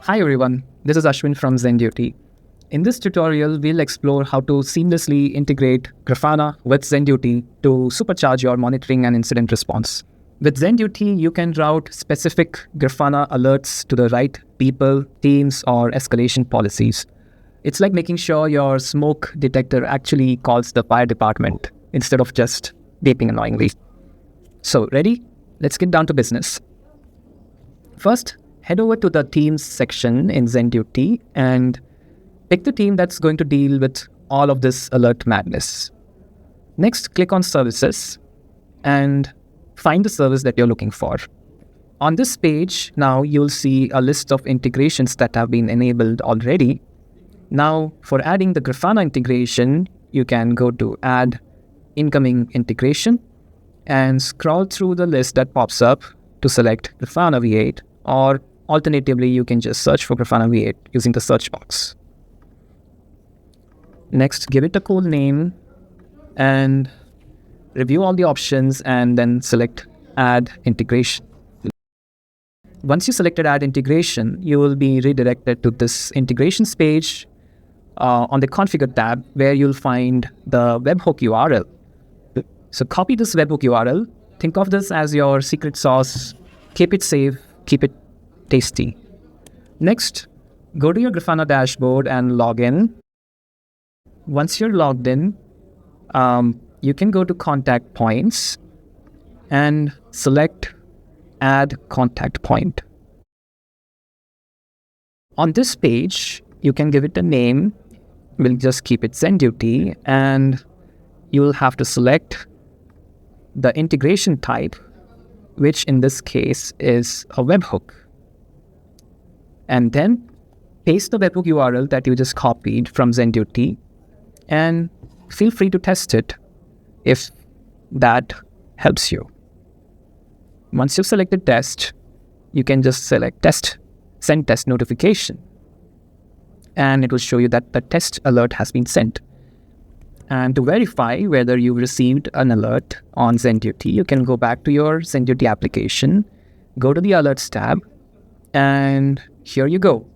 Hi everyone, this is Ashwin from Zenduty. In this tutorial, we'll explore how to seamlessly integrate Grafana with Zenduty to supercharge your monitoring and incident response. With Zenduty, you can route specific Grafana alerts to the right people, teams, or escalation policies. It's like making sure your smoke detector actually calls the fire department instead of just beeping annoyingly. So, ready? Let's get down to business. First, head over to the Teams section in Zenduty and pick the team that's going to deal with all of this alert madness. Next, click on Services and find the service that you're looking for. On this page, now you'll see a list of integrations that have been enabled already. Now, for adding the Grafana integration, you can go to Add Incoming Integration and scroll through the list that pops up to select Grafana V8, or alternatively, you can just search for Grafana V8 using the search box. Next, give it a cool name and review all the options and then select Add Integration. Once you selected Add Integration, you will be redirected to this integrations page on the Configure tab, where you'll find the webhook URL. So copy this webhook URL. Think of this as your secret sauce. Keep it safe, keep it tasty. Next, go to your Grafana dashboard and log in. Once you're logged in, you can go to Contact Points and select Add Contact Point. On this page, you can give it a name. We'll just keep it Zenduty, and you'll have to select the integration type, which in this case is a webhook. And then paste the webhook URL that you just copied from Zenduty, and feel free to test it if that helps you. Once you've selected test, you can just select test, send test notification, and it will show you that the test alert has been sent. And to verify whether you received an alert on Zenduty, you can go back to your Zenduty application, go to the Alerts tab, and here you go.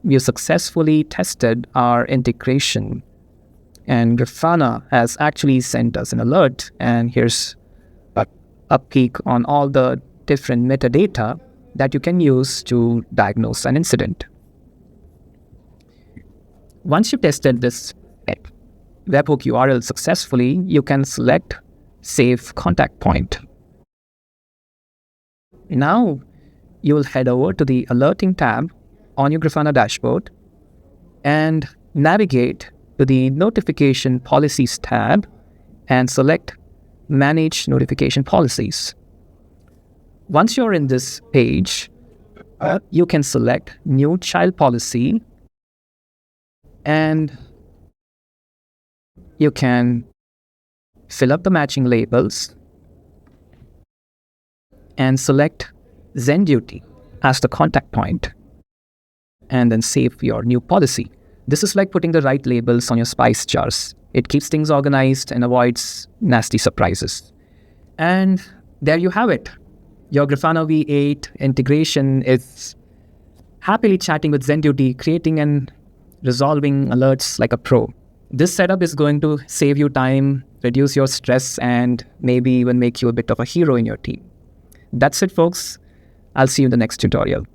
We have successfully tested our integration, and Grafana has actually sent us an alert, and here's a peek on all the different metadata that you can use to diagnose an incident. Once you've tested this webhook URL successfully, you can select Save Contact Point. Now, you'll head over to the Alerting tab on your Grafana dashboard and navigate to the Notification Policies tab and select Manage Notification Policies. Once you're in this page, you can select New Child Policy, and you can fill up the matching labels and select Zenduty as the contact point, and then save your new policy. This is like putting the right labels on your spice jars. It keeps things organized and avoids nasty surprises. And there you have it. Your Grafana V8 integration is happily chatting with Zenduty, creating and resolving alerts like a pro. This setup is going to save you time, reduce your stress, and maybe even make you a bit of a hero in your team. That's it, folks. I'll see you in the next tutorial.